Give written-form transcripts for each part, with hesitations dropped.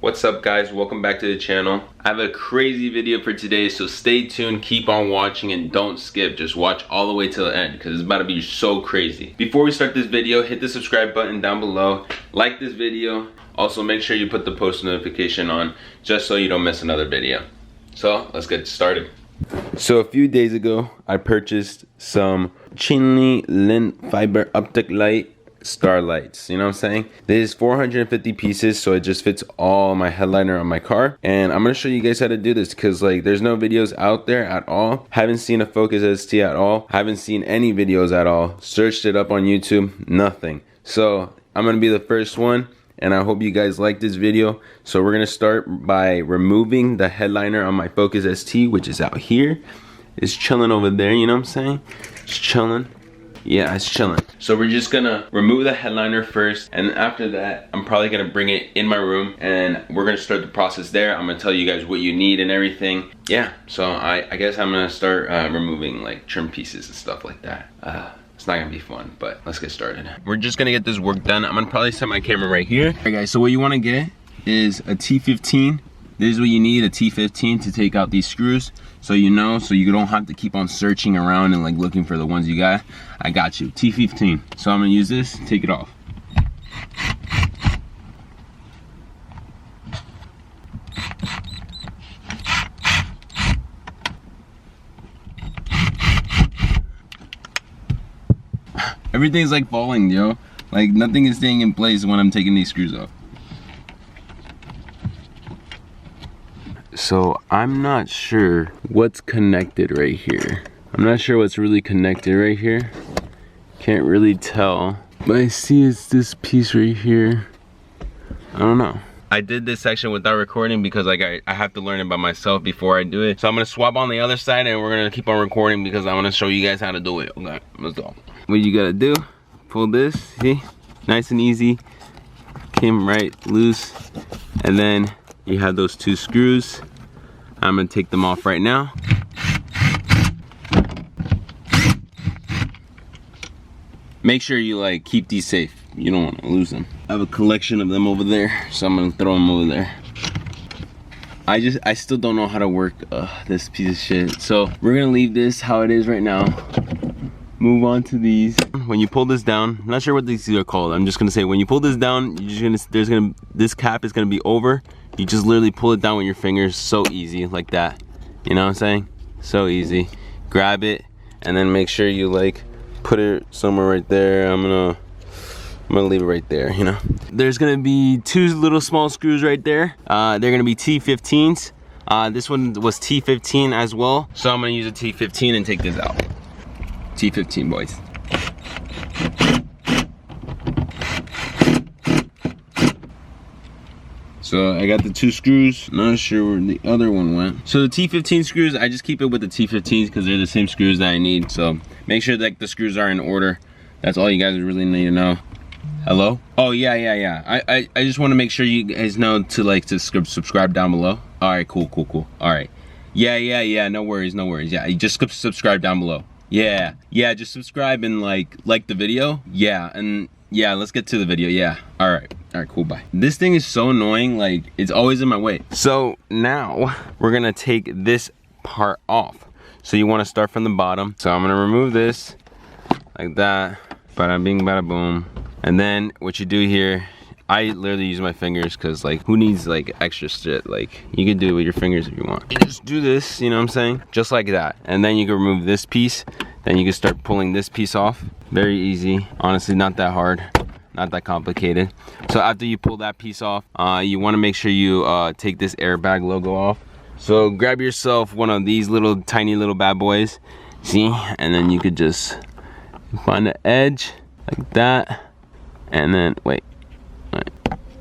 What's up guys, welcome back to the channel. I have a crazy video for today, so stay tuned, keep on watching and don't skip. Just watch all the way till the end because it's about to be so crazy. Before we start this video, hit the subscribe button down below, like this video, also make sure you put the post notification on just so you don't miss another video. So let's get started. So a few days ago I purchased some Chinli lens fiber optic light starlights, you know what I'm saying? This is 450 pieces, so it just fits all my headliner on my car. And I'm gonna show you guys how to do this because like there's no videos out there at all. Haven't seen a Focus ST at all. Haven't seen any videos at all. Searched it up on YouTube, nothing. So I'm gonna be the first one and I hope you guys like this video. So we're gonna start by removing the headliner on my Focus ST, which is out here. It's chilling over there, you know what I'm saying? It's chilling. Yeah, it's chilling. So we're just gonna remove the headliner first, and after that, I'm probably gonna bring it in my room and we're gonna start the process there. I'm gonna tell you guys what you need and everything. Yeah, so I guess I'm gonna start removing like trim pieces and stuff like that. It's not gonna be fun, but let's get started. We're just gonna get this work done. I'm gonna probably set my camera right here. Alright guys, so what you wanna get is a T15. This is what you need, a T15 to take out these screws. So you know, so you don't have to keep on searching around and like looking for the ones you got. I got you, T15. So I'm gonna use this, take it off. Everything's like falling, yo. Like nothing is staying in place when I'm taking these screws off. So I'm not sure what's connected right here. I'm not sure what's really connected right here. Can't really tell. But I see it's this piece right here. I don't know. I did this section without recording because like I have to learn it by myself before I do it. So I'm gonna swap on the other side and we're gonna keep on recording because I wanna show you guys how to do it. Okay, let's go. What you gotta do, pull this, see? Nice and easy. Came right loose. And then you have those two screws. I'm gonna take them off right now. Make sure you like keep these safe. You don't want to lose them. I have a collection of them over there, so I'm gonna throw them over there. I still don't know how to work this piece of shit. So we're gonna leave this how it is right now. Move on to these. When you pull this down, I'm not sure what these are called. I'm just gonna say when you pull this down, you're just gonna this cap is gonna be over. You just literally pull it down with your fingers, so easy, like that. You know what I'm saying? So easy. Grab it, and then make sure you like put it somewhere right there. I'm gonna leave it right there, you know? There's gonna be two little small screws right there. They're gonna be T15s. This one was T15 as well. So I'm gonna use a T15 and take this out. T15, boys. So I got the two screws, not sure where the other one went. So the T15 screws, I just keep it with the T15s because they're the same screws that I need. So make sure that the screws are in order. That's all you guys really need to know. Hello? Oh yeah. I just want to make sure you guys know to like to subscribe down below. All right, cool. All right. Yeah, no worries. Yeah, you just subscribe down below. Yeah, just subscribe and like the video. Yeah, and yeah, let's get to the video. Yeah, all right, cool, bye. This thing is so annoying, like it's always in my way. So now we're gonna take this part off. So you wanna start from the bottom. So I'm gonna remove this like that, bada bing, bada boom. And then what you do here, I literally use my fingers because like who needs like extra shit? Like you can do it with your fingers if you want. You just do this, you know what I'm saying? Just like that. And then you can remove this piece. Then you can start pulling this piece off. Very easy. Honestly, not that hard. Not that complicated. So after you pull that piece off, you want to make sure you take this airbag logo off. So grab yourself one of these little tiny little bad boys. See? And then you could just find the edge like that. And then wait.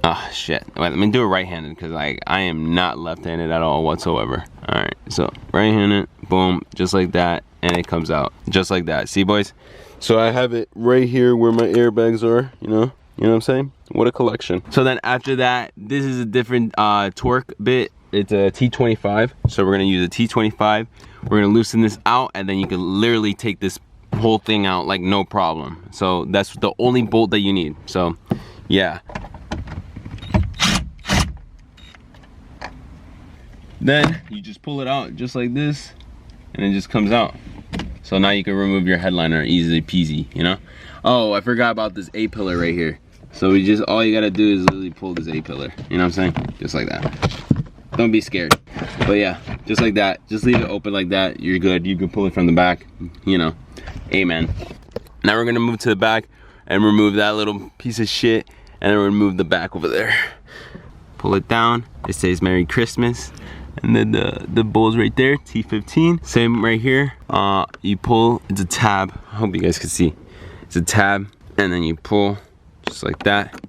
Oh shit. Wait, let me do it right-handed because like I am not left-handed at all whatsoever. Alright, so right-handed, boom, just like that, and it comes out. Just like that. See, boys? So I have it right here where my airbags are, you know what I'm saying? What a collection. So then after that, this is a different torque bit. It's a T25. So we're gonna use a T25. We're gonna loosen this out, and then you can literally take this whole thing out like no problem. So that's the only bolt that you need. So yeah. Then you just pull it out just like this, and it just comes out. So now you can remove your headliner easily peasy, you know? Oh, I forgot about this A-pillar right here. So we just, all you gotta do is literally pull this A-pillar. You know what I'm saying? Just like that. Don't be scared. But yeah, just like that. Just leave it open like that. You're good. You can pull it from the back, you know. Amen. Now we're gonna move to the back and remove that little piece of shit, and then remove the back over there. Pull it down. It says Merry Christmas. And then the bowl's right there, T15. Same right here. You pull, it's a tab. I hope you guys can see. It's a tab, and then you pull just like that.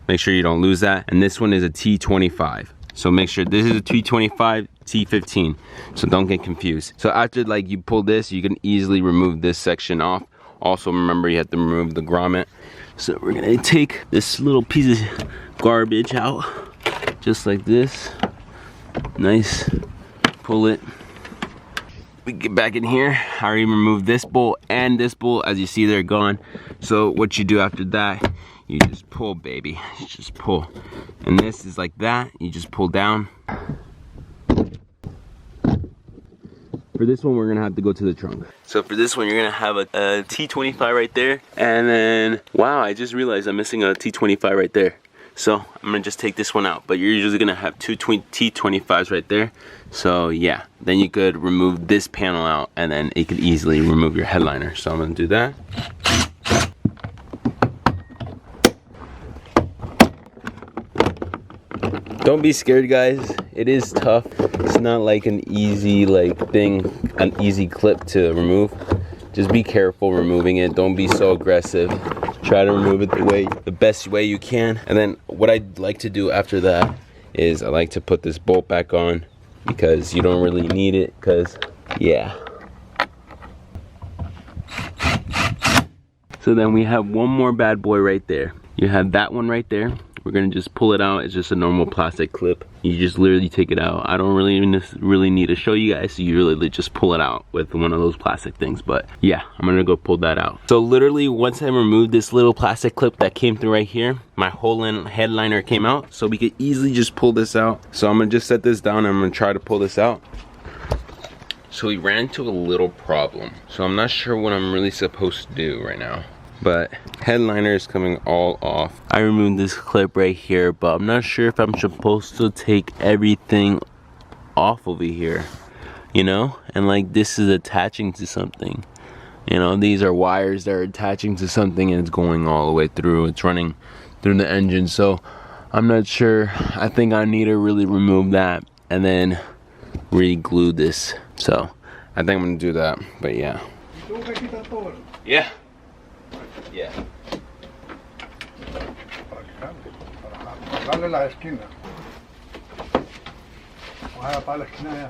Make sure you don't lose that. And this one is a T25. So make sure this is a T25, T15. So don't get confused. So after like you pull this, you can easily remove this section off. Also remember you have to remove the grommet. So we're gonna take this little piece of garbage out, just like this. Nice. Pull it. We get back in here. I already removed this bowl and this bowl. As you see, they're gone. So what you do after that, you just pull, baby. You just pull. And this is like that. You just pull down. For this one, we're gonna have to go to the trunk. So for this one, you're gonna have a T25 right there. And then, wow, I just realized I'm missing a T25 right there. So I'm gonna just take this one out, but you're usually gonna have two T25s right there. So yeah, then you could remove this panel out, and then it could easily remove your headliner. So I'm gonna do that. Don't be scared, guys. It is tough. It's not like an easy an easy clip to remove. Just be careful removing it. Don't be so aggressive. Try to remove it the best way you can. And then what I'd like to do after that is I like to put this bolt back on, because you don't really need it, because yeah. So then we have one more bad boy right there. You have that one right there. We're gonna just pull it out. It's just a normal plastic clip. You just literally take it out. I don't really need to show you guys, so you really just pull it out with one of those plastic things. But yeah, I'm gonna go pull that out. So literally, once I removed this little plastic clip that came through right here, my whole headliner came out. So we could easily just pull this out. So I'm gonna just set this down and I'm gonna try to pull this out. So we ran into a little problem. So I'm not sure what I'm really supposed to do right now. But headliner is coming all off. I removed this clip right here, but I'm not sure if I'm supposed to take everything off over here, you know? And like this is attaching to something, you know? These are wires that are attaching to something, and it's going all the way through. It's running through the engine, so I'm not sure. I think I need to really remove that and then re-glue this. So I think I'm gonna do that, but yeah. Yeah. Yeah. Dale la esquina. Vaya para la esquina ya.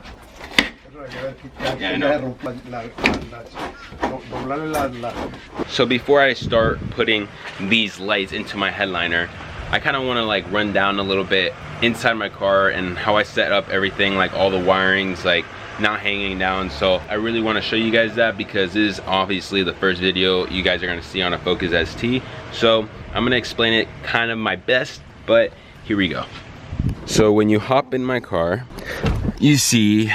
So before I start putting these lights into my headliner, I kind of want to like run down a little bit inside my car and how I set up everything, like all the wirings, like not hanging down. So I really want to show you guys that, because this is obviously the first video you guys are going to see on a Focus ST. So I'm going to explain it kind of my best, but here we go. So when you hop in my car, you see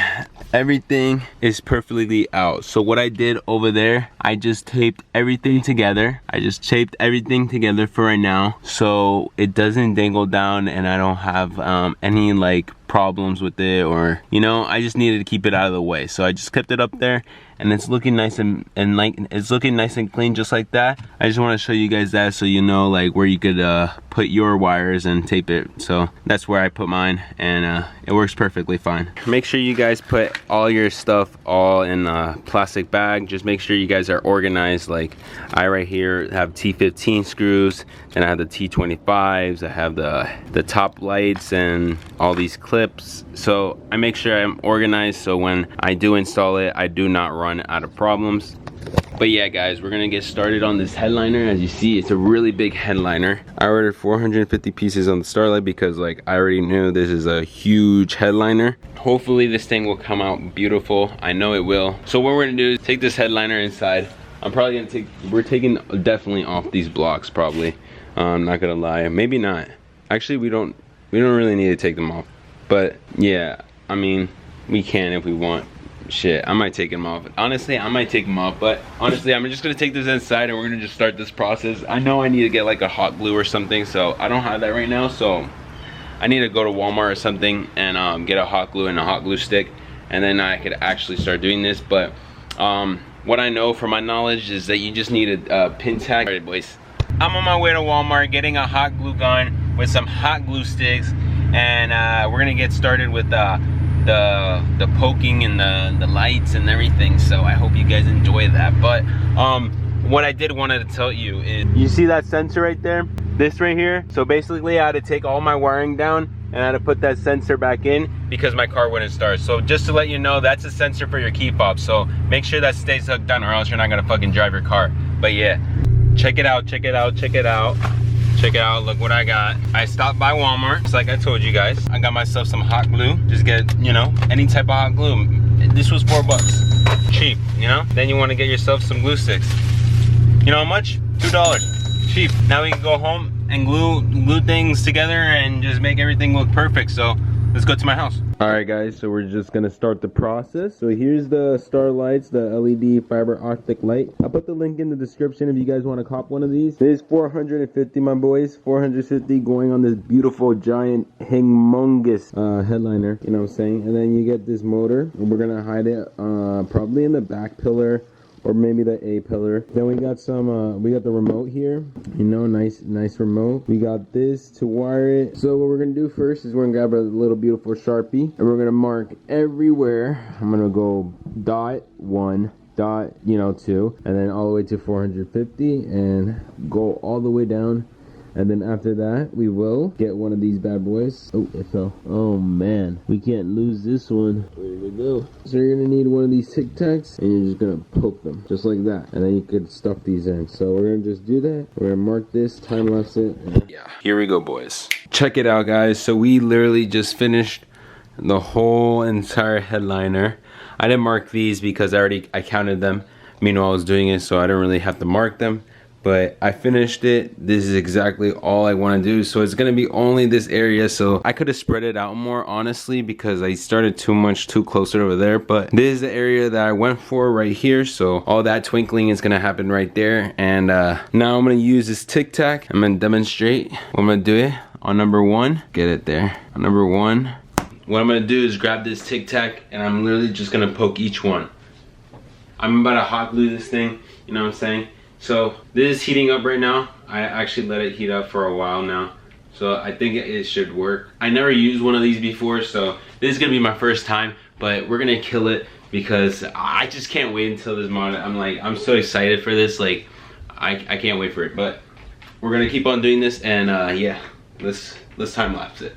everything is perfectly out. So what I did over there, I just taped everything together. I just taped everything together for right now, so it doesn't dangle down and I don't have any like problems with it, or you know, I just needed to keep it out of the way. So I just kept it up there, and it's looking nice and like it's looking nice and clean just like that. I just want to show you guys that, so you know like where you could put your wires and tape it. So that's where I put mine, and it works perfectly fine. Make sure you guys put all your stuff all in a plastic bag. Just make sure you guys are organized. Like I right here have T15 screws, and I have the T25s, I have the top lights and all these clips. So I make sure I'm organized, so when I do install it, I do not run out of problems. But yeah guys, we're gonna get started on this headliner. As you see, it's a really big headliner. I ordered 450 pieces on the Starlight because like I already knew this is a huge headliner. Hopefully this thing will come out beautiful. I know it will. So what we're gonna do is take this headliner inside. I'm probably gonna we're taking definitely off these blocks probably. I'm not gonna lie, maybe not. Actually we don't really need to take them off. But yeah, I mean, we can if we want. Shit, I might take them off. Honestly, I might take them off, but honestly, I'm just gonna take this inside and we're gonna just start this process. I know I need to get like a hot glue or something, so I don't have that right now, so I need to go to Walmart or something and get a hot glue and a hot glue stick, and then I could actually start doing this. But what I know from my knowledge is that you just need a pin tag. All right, boys, I'm on my way to Walmart getting a hot glue gun with some hot glue sticks, and we're gonna get started with the poking and the lights and everything. So I hope you guys enjoy that. But what I did wanted to tell you is, you see that sensor right there, this right here? So basically I had to take all my wiring down and I had to put that sensor back in because my car wouldn't start. So just to let you know, that's a sensor for your key fob, so make sure that stays hooked on or else you're not gonna fucking drive your car. But yeah, check it out, check it out, check it out. Check it out, look what I got. I stopped by Walmart, just like I told you guys. I got myself some hot glue. Just get, you know, any type of hot glue. This was $4. Cheap, you know? Then you want to get yourself some glue sticks. You know how much? $2. Cheap. Now we can go home and glue things together and just make everything look perfect. So let's go to my house. Alright guys, so we're just gonna start the process. So here's the Starlights, the LED fiber optic light. I'll put the link in the description if you guys want to cop one of these. This is 450, my boys. 450 going on this beautiful, giant, humongous headliner, you know what I'm saying? And then you get this motor, and we're gonna hide it probably in the back pillar, or maybe the A pillar. Then we got some, we got the remote here. You know, nice remote. We got this to wire it. So what we're gonna do first is we're gonna grab a little beautiful Sharpie, and we're gonna mark everywhere. I'm gonna go dot 1, dot, you know, 2, and then all the way to 450, and go all the way down. And then after that, we will get one of these bad boys. Oh, it fell. Oh man, we can't lose this one. Where did it go? So you're gonna need one of these Tic Tacs, and you're just gonna poke them, just like that. And then you could stuff these in. So we're gonna just do that. We're gonna mark this, time lapse it. Yeah, here we go, boys. Check it out, guys. So we literally just finished the whole entire headliner. I didn't mark these because I counted them meanwhile I was doing it, so I didn't really have to mark them. But I finished it. This is exactly all I want to do. So it's gonna be only this area. So I could have spread it out more, honestly, because I started too closer over there. But this is the area that I went for right here. So all that twinkling is gonna happen right there. And now I'm gonna use this Tic Tac. I'm gonna demonstrate what I'm gonna do it on number 1. Get it there. On number 1. What I'm gonna do is grab this Tic Tac and I'm literally just gonna poke each one. I'm about to hot glue this thing, you know what I'm saying? So this is heating up right now. I actually let it heat up for a while now. So I think it should work. I never used one of these before, so this is gonna be my first time, but we're gonna kill it because I just can't wait until this mod. I'm so excited for this. Like, I can't wait for it, but we're gonna keep on doing this, and yeah, let's time lapse it.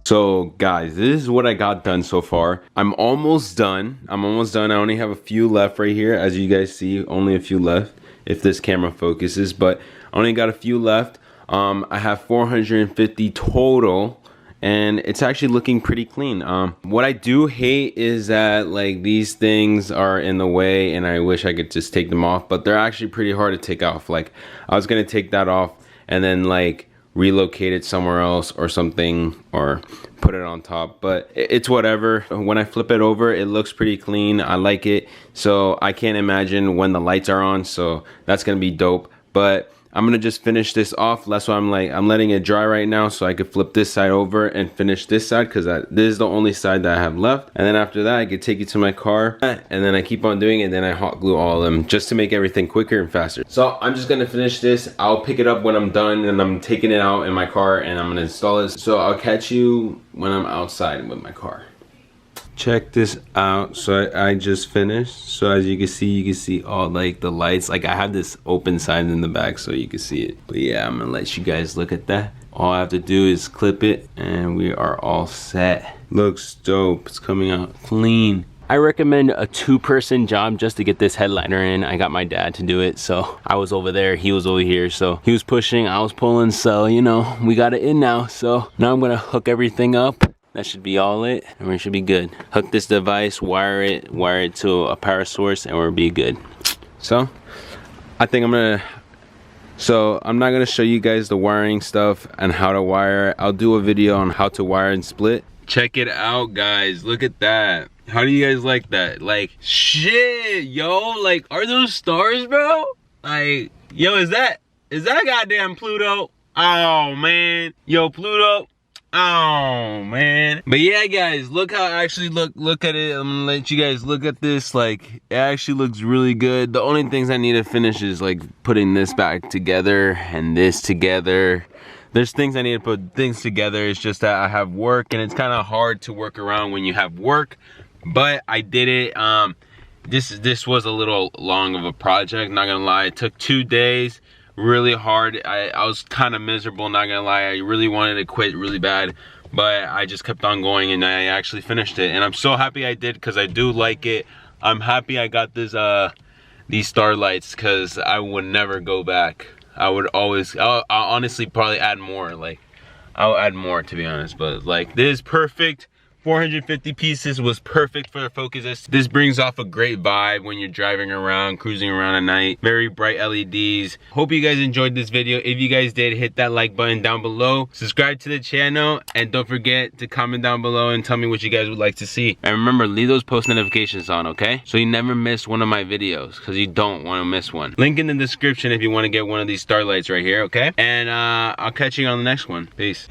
So guys, this is what I got done so far. I'm almost done. I only have a few left right here. As you guys see, only a few left if this camera focuses, but I only got a few left. I have 450 total, and it's actually looking pretty clean. What I do hate is that like these things are in the way, and I wish I could just take them off, but they're actually pretty hard to take off. Like, I was gonna take that off and then like relocate it somewhere else or something, or put it on top, but it's whatever. When I flip it over, it looks pretty clean. I like it, so I can't imagine when the lights are on, so that's gonna be dope. But I'm gonna just finish this off. That's why I'm letting it dry right now so I could flip this side over and finish this side, because this is the only side that I have left. And then after that, I could take it to my car, and then I keep on doing it, and then I hot glue all of them just to make everything quicker and faster. So I'm just gonna finish this. I'll pick it up when I'm done, and I'm taking it out in my car and I'm gonna install it. So I'll catch you when I'm outside with my car. check this out. So I just finished. So as you can see all like the lights. Like I have this open side in the back so you can see it. But yeah, I'm gonna let you guys look at that. All I have to do is clip it and we are all set. Looks dope. It's coming out clean. I recommend a 2-person job just to get this headliner in. I got my dad to do it, so I was over there, he was over here, so he was pushing, I was pulling, so you know, we got it in now. So now I'm gonna hook everything up. That should be all it, and we should be good. Hook this device, wire it to a power source, and we'll be good. So I think I'm not gonna show you guys the wiring stuff and how to wire it. I'll do a video on how to wire and split. Check it out, guys, look at that. How do you guys like that? Like, shit, yo, like, are those stars, bro? Like, yo, is that goddamn Pluto? Oh, man. Yo, Pluto. Oh, man. But yeah, guys, look how I actually look at it. I'm gonna let you guys look at this. Like, it actually looks really good. The only things I need to finish is, like, putting this back together and this together. There's things I need to put things together. It's just that I have work, and it's kind of hard to work around when you have work. But I did it. This was a little long of a project, not gonna lie. It took 2 days, really hard. I was kind of miserable, not gonna lie. I really wanted to quit really bad, but I just kept on going and I actually finished it. And I'm so happy I did because I do like it. I'm happy I got this these starlights because I would never go back. I'll honestly probably add more. Like, I'll add more, to be honest, but like, this is perfect. 450 pieces was perfect for the Focus. This brings off a great vibe when you're driving around, cruising around at night. Very bright LEDs. Hope you guys enjoyed this video. If you guys did, hit that like button down below. Subscribe to the channel, and don't forget to comment down below and tell me what you guys would like to see. And remember, leave those post notifications on, okay? So you never miss one of my videos, because you don't want to miss one. Link in the description if you want to get one of these starlights right here, okay? And I'll catch you on the next one. Peace.